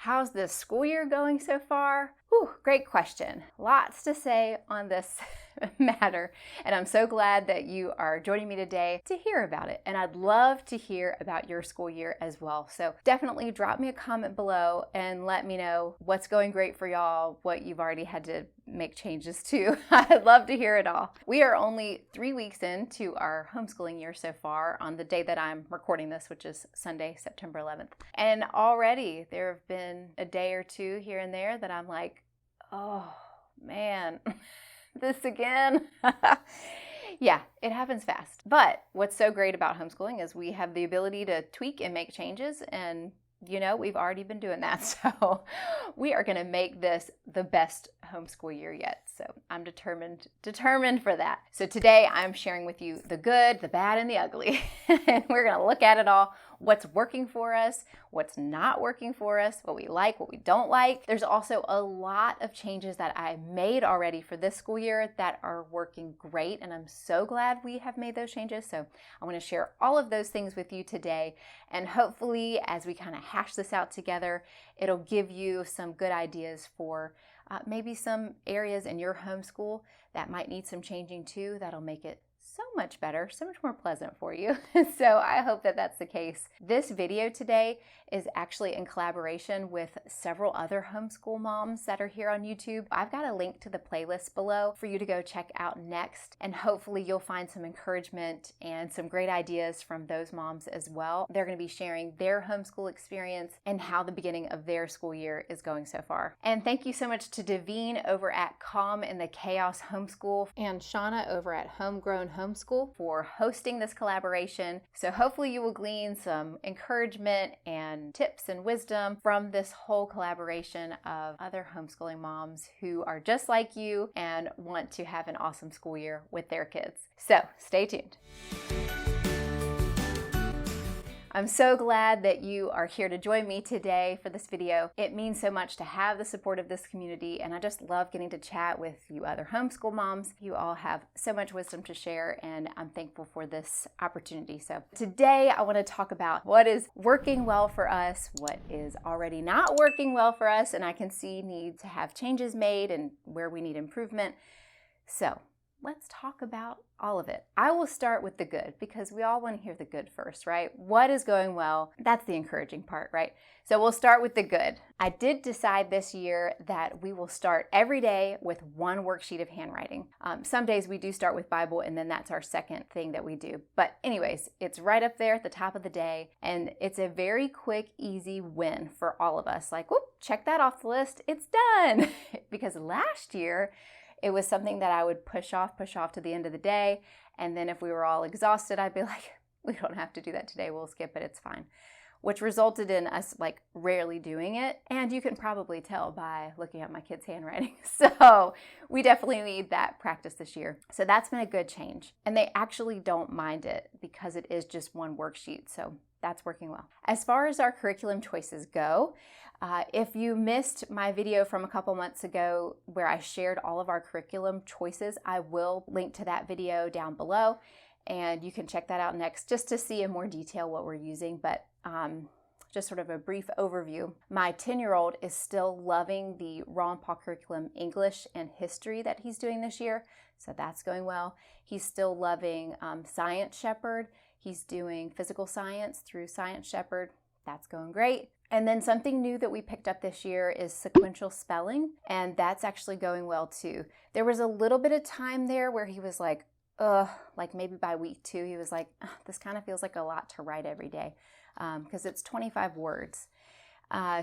How's this school year going so far? Whew, great question. Lots to say on this matter, and I'm so glad that you are joining me today to hear about it. And I'd love to hear about your school year as well. So definitely drop me a comment below and let me know what's going great for y'all, what you've already had to make changes to. I'd love to hear it all. We are only 3 weeks into our homeschooling year so far on the day that I'm recording this, which is Sunday, September 11th. And already there have been a day or two here and there that I'm like, oh man, this again. Yeah, it happens fast. But what's so great about homeschooling is we have the ability to tweak and make changes, and we've already been doing that. So we are going to make this the best homeschool year yet. So I'm determined for that. So today I'm sharing with you the good, the bad, and the ugly. And we're going to look at it all. What's working for us, what's not working for us, what we like, what we don't like. There's also a lot of changes that I made already for this school year that are working great, and I'm so glad we have made those changes. So I want to share all of those things with you today, and hopefully as we kind of hash this out together, it'll give you some good ideas for maybe some areas in your homeschool that might need some changing too, that'll make it so much better, so much more pleasant for you. So I hope that that's the case. This video today is actually in collaboration with several other homeschool moms that are here on YouTube. I've got a link to the playlist below for you to go check out next, and hopefully you'll find some encouragement and some great ideas from those moms as well. They're going to be sharing their homeschool experience and how the beginning of their school year is going so far. And thank you so much to Devine over at Calm in the Chaos Homeschool and Shauna over at Homegrown Homeschool for hosting this collaboration. So hopefully you will glean some encouragement and tips and wisdom from this whole collaboration of other homeschooling moms who are just like you and want to have an awesome school year with their kids. So stay tuned. I'm so glad that you are here to join me today for this video. It means so much to have the support of this community, and I just love getting to chat with you other homeschool moms. You all have so much wisdom to share, and I'm thankful for this opportunity. So today I want to talk about what is working well for us, what is already not working well for us, and I can see need to have changes made and where we need improvement. So let's talk about all of it. I will start with the good because we all want to hear the good first, right? What is going well? That's the encouraging part, right? So we'll start with the good. I did decide this year that we will start every day with one worksheet of handwriting. Some days we do start with Bible, and then that's our second thing that we do. But anyways, it's right up there at the top of the day, and it's a very quick, easy win for all of us. Like, whoop, check that off the list. It's done. Because last year, it was something that I would push off to the end of the day. And then if we were all exhausted, I'd be like, we don't have to do that today. We'll skip it. It's fine. Which resulted in us like rarely doing it. And you can probably tell by looking at my kids' handwriting. So we definitely need that practice this year. So that's been a good change. And they actually don't mind it because it is just one worksheet. So that's working well. As far as our curriculum choices go, if you missed my video from a couple months ago where I shared all of our curriculum choices, I will link to that video down below, and you can check that out next just to see in more detail what we're using. But just sort of a brief overview. My 10-year-old is still loving the Ron Paul curriculum English and history that he's doing this year, so that's going well. He's still loving Science Shepherd. He's doing physical science through Science Shepherd. That's going great. And then something new that we picked up this year is sequential spelling, and that's actually going well too. There was a little bit of time there where he was like, like maybe by week 2, he was like, this kind of feels like a lot to write every day because it's 25 words.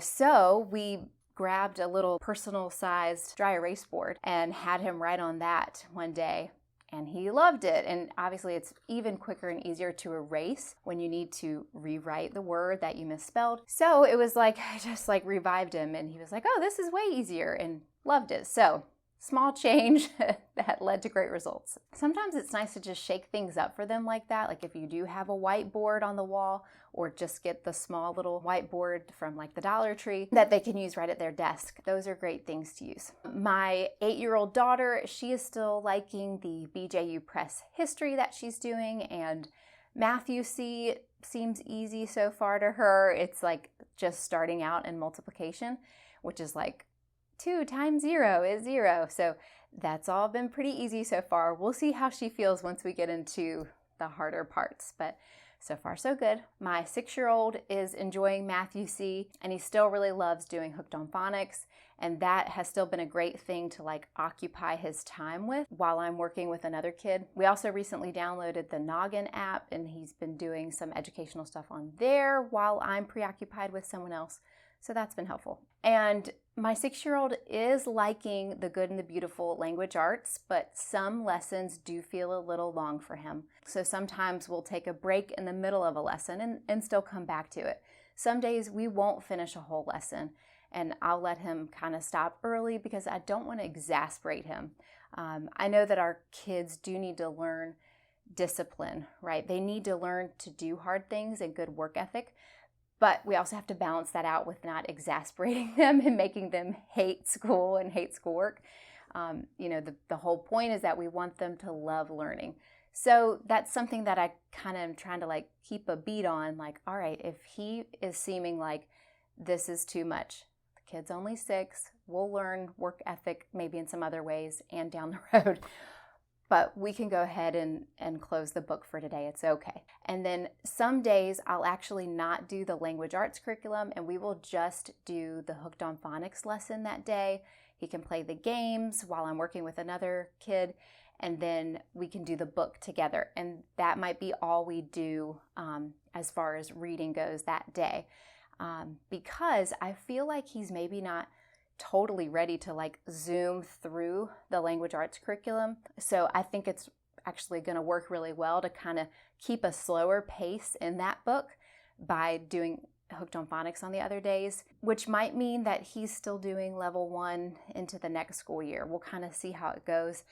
So we grabbed a little personal-sized dry erase board and had him write on that one day. And he loved it. And obviously it's even quicker and easier to erase when you need to rewrite the word that you misspelled. So it was like, I just like revived him, and he was like, oh, this is way easier, and loved it. So small change that led to great results. Sometimes it's nice to just shake things up for them like that. Like if you do have a whiteboard on the wall, or just get the small little whiteboard from like the Dollar Tree that they can use right at their desk. Those are great things to use. My 8-year-old daughter, she is still liking the BJU Press history that she's doing, and Math UC seems easy so far to her. It's like just starting out in multiplication, which is like 2 times 0 is 0. So that's all been pretty easy so far. We'll see how she feels once we get into the harder parts, but so far so good. My 6-year-old is enjoying Math UC, and he still really loves doing Hooked on Phonics, and that has still been a great thing to like occupy his time with while I'm working with another kid. We also recently downloaded the Noggin App, and he's been doing some educational stuff on there while I'm preoccupied with someone else. So that's been helpful. And my 6-year-old is liking the Good and the Beautiful language arts, but some lessons do feel a little long for him. So sometimes we'll take a break in the middle of a lesson and still come back to it. Some days we won't finish a whole lesson, and I'll let him kind of stop early because I don't want to exasperate him. I know that our kids do need to learn discipline, right? They need to learn to do hard things and good work ethic. But we also have to balance that out with not exasperating them and making them hate school and hate schoolwork. The whole point is that we want them to love learning. So that's something that I kind of am trying to like keep a beat on. Like, all right, if he is seeming like this is too much, the kid's only 6, we'll learn work ethic maybe in some other ways and down the road. But we can go ahead and close the book for today. It's okay. And then some days I'll actually not do the language arts curriculum, and we will just do the Hooked on Phonics lesson that day. He can play the games while I'm working with another kid, and then we can do the book together. And that might be all we do as far as reading goes that day. Because I feel like he's maybe not totally ready to like zoom through the language arts curriculum. So I think it's actually going to work really well to kind of keep a slower pace in that book by doing Hooked on Phonics on the other days, which might mean that he's still doing level 1 into the next school year. We'll kind of see how it goes.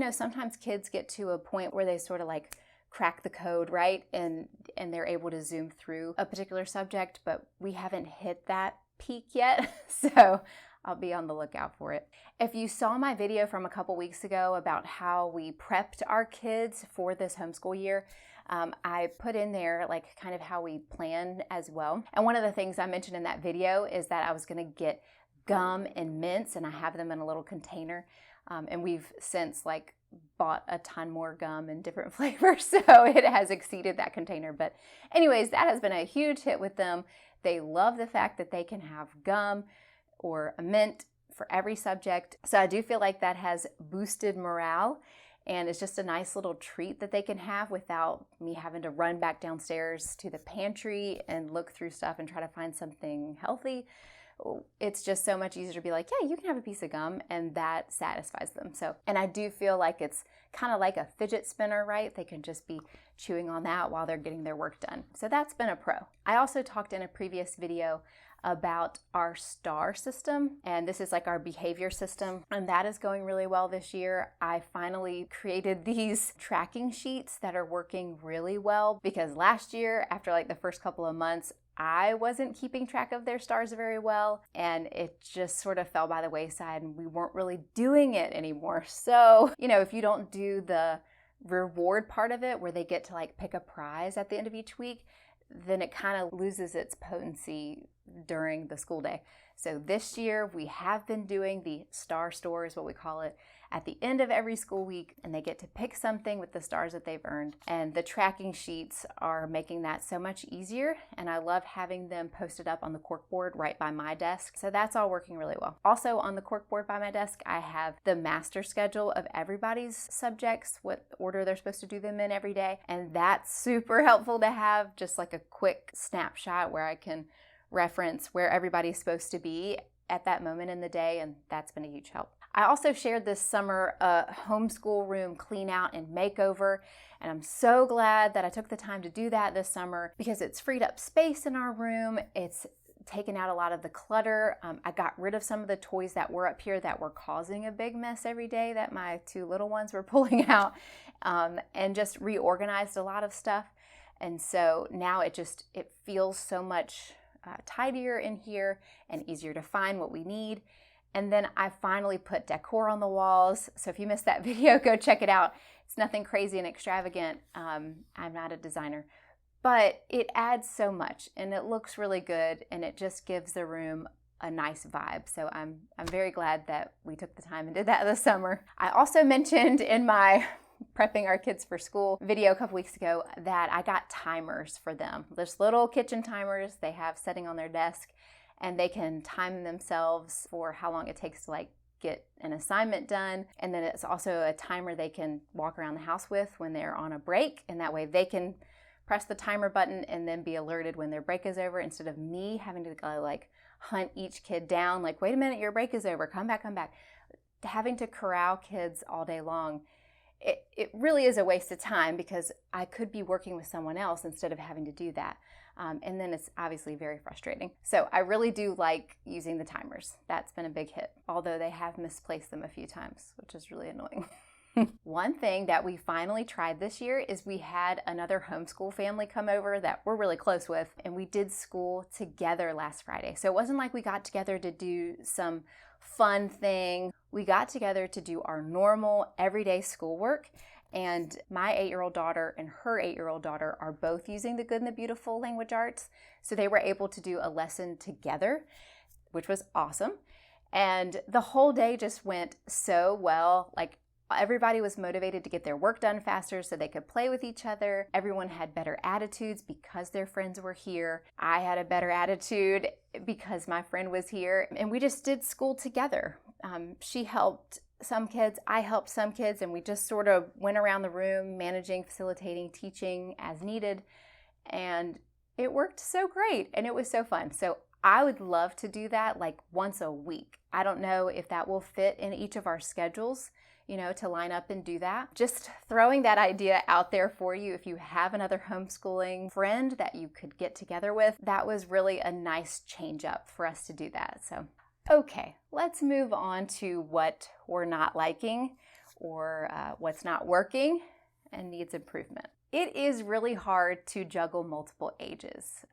Sometimes kids get to a point where they sort of like crack the code, right? And they're able to zoom through a particular subject, but we haven't hit that peak yet. So I'll be on the lookout for it. If you saw my video from a couple weeks ago about how we prepped our kids for this homeschool year, I put in there like kind of how we plan as well. And one of the things I mentioned in that video is that I was going to get gum and mints, and I have them in a little container. And we've since like bought a ton more gum in different flavors, so it has exceeded that container. But anyways, that has been a huge hit with them. They love the fact that they can have gum or a mint for every subject. So I do feel like that has boosted morale, and it's just a nice little treat that they can have without me having to run back downstairs to the pantry and look through stuff and try to find something healthy. It's just so much easier to be like, yeah, you can have a piece of gum, and that satisfies them. So, and I do feel like it's kind of like a fidget spinner, right? They can just be chewing on that while they're getting their work done. So that's been a pro. I also talked in a previous video about our STAR system, and this is like our behavior system, and that is going really well this year. I finally created these tracking sheets that are working really well, because last year, after like the first couple of months, I wasn't keeping track of their stars very well, and it just sort of fell by the wayside, and we weren't really doing it anymore. So, if you don't do the reward part of it, where they get to like pick a prize at the end of each week, then it kind of loses its potency during the school day. So this year we have been doing the star stores, what we call it, at the end of every school week, and they get to pick something with the stars that they've earned. And the tracking sheets are making that so much easier, and I love having them posted up on the corkboard right by my desk. So that's all working really well. Also on the corkboard by my desk, I have the master schedule of everybody's subjects, what order they're supposed to do them in every day. And that's super helpful to have, just like a quick snapshot where I can reference where everybody's supposed to be at that moment in the day, and that's been a huge help. I also shared this summer a homeschool room clean out and makeover, and I'm so glad that I took the time to do that this summer, because it's freed up space in our room. It's taken out a lot of the clutter. I got rid of some of the toys that were up here that were causing a big mess every day that my 2 little ones were pulling out, and just reorganized a lot of stuff. And so now it feels so much tidier in here and easier to find what we need. And then I finally put decor on the walls. So if you missed that video, go check it out. It's nothing crazy and extravagant. I'm not a designer, but it adds so much and it looks really good and it just gives the room a nice vibe. So I'm very glad that we took the time and did that this summer. I also mentioned in my prepping our kids for school video a couple weeks ago that I got timers for them. There's little kitchen timers they have sitting on their desk, and they can time themselves for how long it takes to like get an assignment done. And then it's also a timer they can walk around the house with when they're on a break, and that way they can press the timer button and then be alerted when their break is over, instead of me having to go like hunt each kid down, like, wait a minute, your break is over, come back. Having to corral kids all day long, it really is a waste of time because I could be working with someone else instead of having to do that. And then it's obviously very frustrating. So I really do like using the timers. That's been a big hit, although they have misplaced them a few times, which is really annoying. One thing that we finally tried this year is we had another homeschool family come over that we're really close with, and we did school together last Friday. So it wasn't like we got together to do some fun thing. We got together to do our normal everyday schoolwork. And my 8-year-old daughter and her 8-year-old daughter are both using the Good and the Beautiful language arts. So they were able to do a lesson together, which was awesome. And the whole day just went so well. Like, everybody was motivated to get their work done faster so they could play with each other. Everyone had better attitudes because their friends were here. I had a better attitude because my friend was here. And we just did school together. She helped some kids, I helped some kids, and we just sort of went around the room managing, facilitating, teaching as needed. And it worked so great and it was so fun. So I would love to do that like once a week. I don't know if that will fit in each of our schedules, to line up and do that. Just throwing that idea out there for you. If you have another homeschooling friend that you could get together with, that was really a nice change up for us to do that. So, okay, let's move on to what we're not liking or what's not working and needs improvement. It is really hard to juggle multiple ages.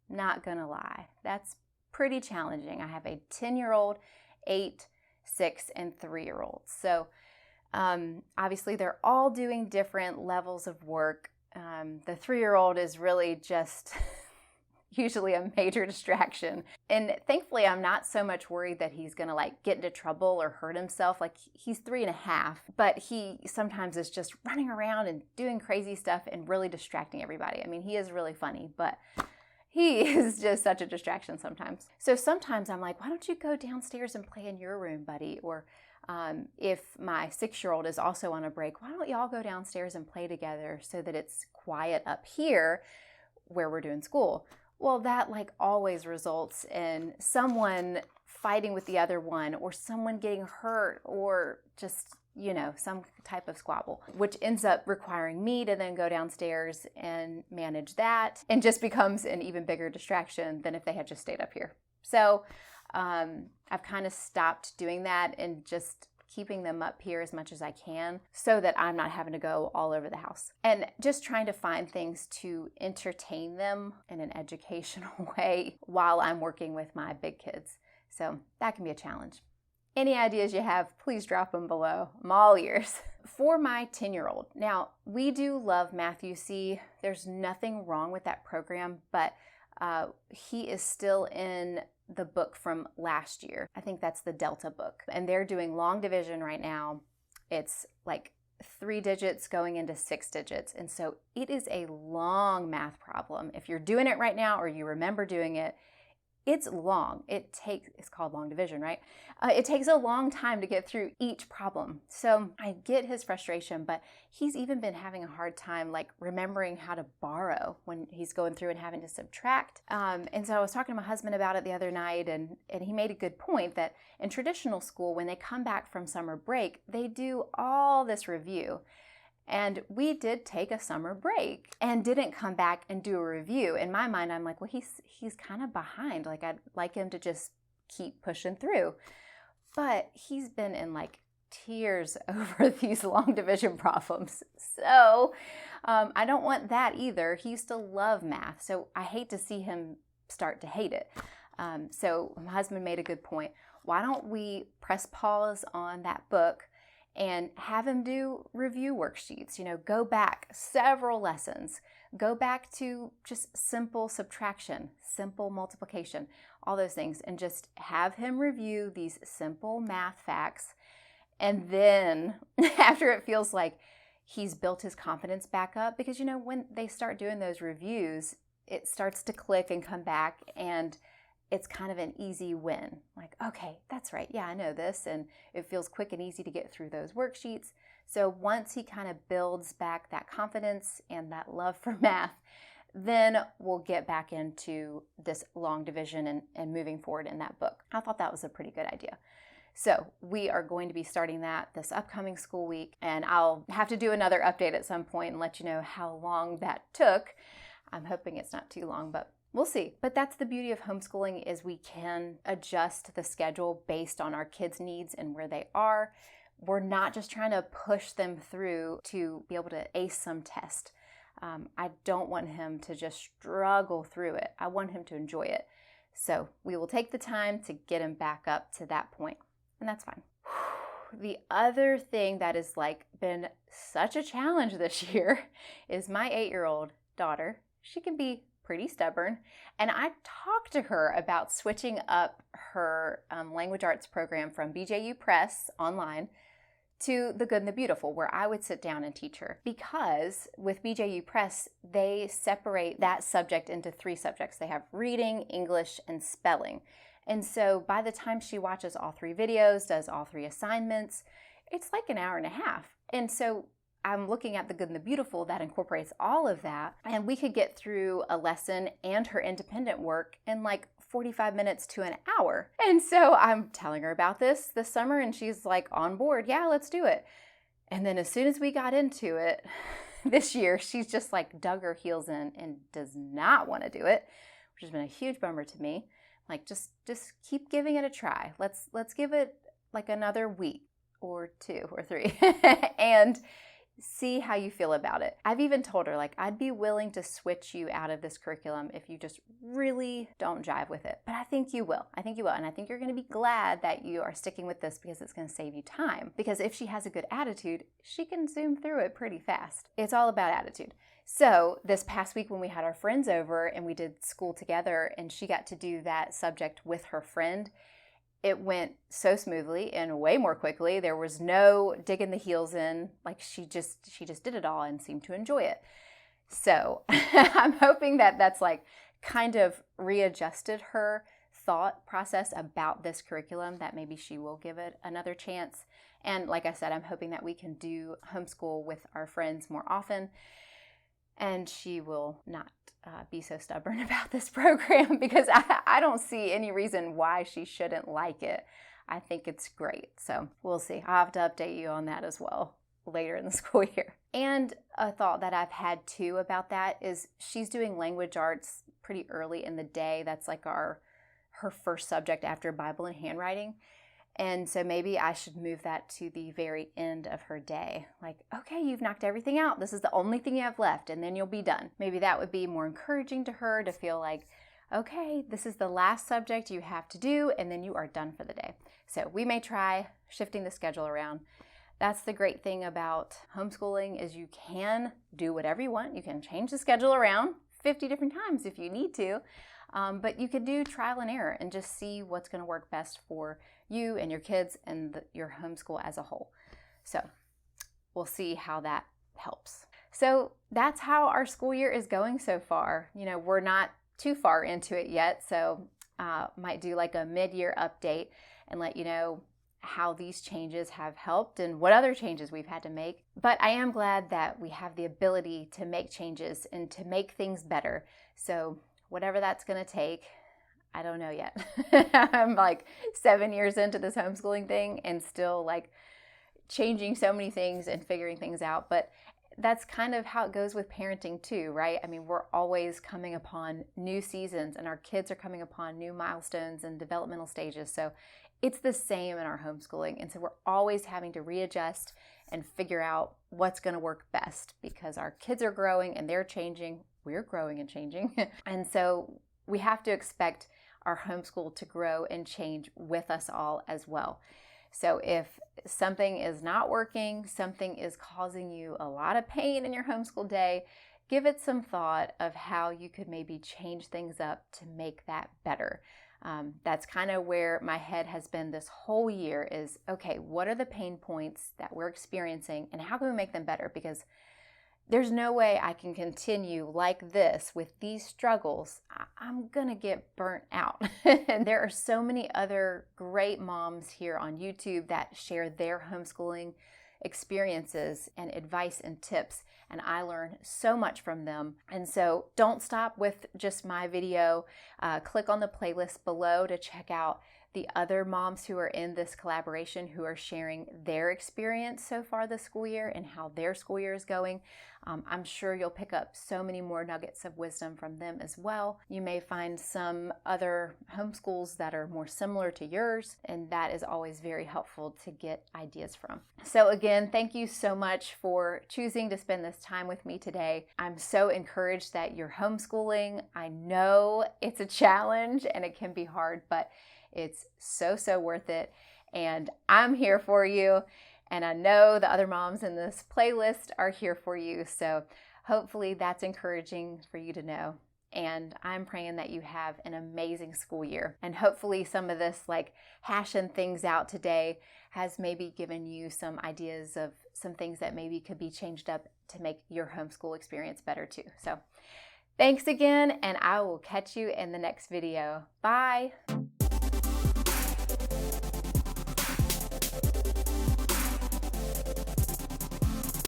Not gonna lie, that's pretty challenging. I have a 10-year-old, 8, 6, and 3-year-old. So obviously they're all doing different levels of work. The 3-year-old is really just usually a major distraction. And thankfully I'm not so much worried that he's gonna like get into trouble or hurt himself. Like, he's 3.5, but he sometimes is just running around and doing crazy stuff and really distracting everybody. I mean, he is really funny, but he is just such a distraction sometimes. So sometimes I'm like, why don't you go downstairs and play in your room, buddy? Or if my 6-year-old is also on a break, why don't y'all go downstairs and play together so that it's quiet up here where we're doing school? Well, that like always results in someone fighting with the other one, or someone getting hurt, or just, some type of squabble, which ends up requiring me to then go downstairs and manage that, and just becomes an even bigger distraction than if they had just stayed up here. So I've kind of stopped doing that and just keeping them up here as much as I can so that I'm not having to go all over the house, and just trying to find things to entertain them in an educational way while I'm working with my big kids. So that can be a challenge. Any ideas you have, please drop them below. I'm all ears. For my 10-year-old, now we do love Matthew C. There's nothing wrong with that program, but he is still in the book from last year. I think that's the Delta book. And they're doing long division right now. It's like 3 digits going into 6 digits. And so it is a long math problem. If you're doing it right now or you remember doing it, it's long. It's called long division, right? It takes a long time to get through each problem. So I get his frustration, but he's even been having a hard time like remembering how to borrow when he's going through and having to subtract. And so I was talking to my husband about it the other night, and he made a good point that in traditional school, when they come back from summer break, they do all this review. And we did take a summer break and didn't come back and do a review. In my mind, I'm like, well, he's kind of behind. Like, I'd like him to just keep pushing through. But he's been in like tears over these long division problems. So I don't want that either. He used to love math. So I hate to see him start to hate it. So my husband made a good point. Why don't we press pause on that book and have him do review worksheets? Go back several lessons. Go back to just simple subtraction, simple multiplication, all those things, and just have him review these simple math facts. And then after it feels like he's built his confidence back up, because when they start doing those reviews, it starts to click and come back, and it's kind of an easy win. Like, okay, that's right. Yeah, I know this. And it feels quick and easy to get through those worksheets. So once he kind of builds back that confidence and that love for math, then we'll get back into this long division and moving forward in that book. I thought that was a pretty good idea. So we are going to be starting that this upcoming school week, and I'll have to do another update at some point and let you know how long that took. I'm hoping it's not too long, but we'll see. But that's the beauty of homeschooling, is we can adjust the schedule based on our kids' needs and where they are. We're not just trying to push them through to be able to ace some test. I don't want him to just struggle through it. I want him to enjoy it. So we will take the time to get him back up to that point, and that's fine. The other thing that has been such a challenge this year is my 8-year-old daughter. She can be pretty stubborn, and I talked to her about switching up her language arts program from BJU Press online to The Good and the Beautiful, where I would sit down and teach her. Because with BJU Press, they separate that subject into 3 subjects. They have reading, English, and spelling. And so by the time she watches all 3 videos, does all 3 assignments, it's like an hour and a half. And so I'm looking at The Good and the Beautiful that incorporates all of that, and we could get through a lesson and her independent work in 45 minutes to an hour. And so I'm telling her about this summer, and she's on board. Yeah, let's do it. And then as soon as we got into it this year, she's just dug her heels in and does not want to do it, which has been a huge bummer to me. Just keep giving it a try. Let's give it another week or 2 or 3 and see how you feel about it. I've even told her I'd be willing to switch you out of this curriculum if you just really don't jive with it. But I think you will. And I think you're going to be glad that you are sticking with this, because it's going to save you time. Because if she has a good attitude, she can zoom through it pretty fast. It's all about attitude. So this past week when we had our friends over and we did school together and she got to do that subject with her friend, it went so smoothly and way more quickly. There was no digging the heels in. She just did it all and seemed to enjoy it. So I'm hoping that that's kind of readjusted her thought process about this curriculum, that maybe she will give it another chance. And like I said, I'm hoping that we can do homeschool with our friends more often, and she will not be so stubborn about this program, because I don't see any reason why she shouldn't like it. I think it's great. So we'll see. I'll have to update you on that as well later in the school year. And a thought that I've had too about that is she's doing language arts pretty early in the day. That's her first subject after Bible and handwriting. And so maybe I should move that to the very end of her day. Okay, you've knocked everything out. This is the only thing you have left, and then you'll be done. Maybe that would be more encouraging to her, to feel okay, this is the last subject you have to do, and then you are done for the day. So we may try shifting the schedule around. That's the great thing about homeschooling, is you can do whatever you want. You can change the schedule around 50 different times if you need to. But you could do trial and error and just see what's going to work best for you and your kids and your homeschool as a whole. So we'll see how that helps. So that's how our school year is going so far. We're not too far into it yet, so might do a mid-year update and let you know how these changes have helped and what other changes we've had to make. But I am glad that we have the ability to make changes and to make things better. So whatever that's going to take, I don't know yet. I'm 7 years into this homeschooling thing and still changing so many things and figuring things out. But that's kind of how it goes with parenting too, right? We're always coming upon new seasons, and our kids are coming upon new milestones and developmental stages. So it's the same in our homeschooling. And so we're always having to readjust and figure out what's going to work best, because our kids are growing and they're changing. We're growing and changing. And so we have to expect our homeschool to grow and change with us all as well. So if something is not working, something is causing you a lot of pain in your homeschool day, give it some thought of how you could maybe change things up to make that better. That's kind of where my head has been this whole year is, okay, what are the pain points that we're experiencing and how can we make them better? Because there's no way I can continue like this with these struggles. I'm gonna get burnt out. And there are so many other great moms here on YouTube that share their homeschooling experiences and advice and tips, and I learn so much from them. And so don't stop with just my video. Click on the playlist below to check out the other moms who are in this collaboration who are sharing their experience so far this school year and how their school year is going. I'm sure you'll pick up so many more nuggets of wisdom from them as well. You may find some other homeschools that are more similar to yours, and that is always very helpful to get ideas from. So again, thank you so much for choosing to spend this time with me today. I'm so encouraged that you're homeschooling. I know it's a challenge and it can be hard, but it's so worth it. And I'm here for you. And I know the other moms in this playlist are here for you. So hopefully that's encouraging for you to know. And I'm praying that you have an amazing school year. And hopefully some of this hashing things out today has maybe given you some ideas of some things that maybe could be changed up to make your homeschool experience better too. So thanks again, and I will catch you in the next video. Bye.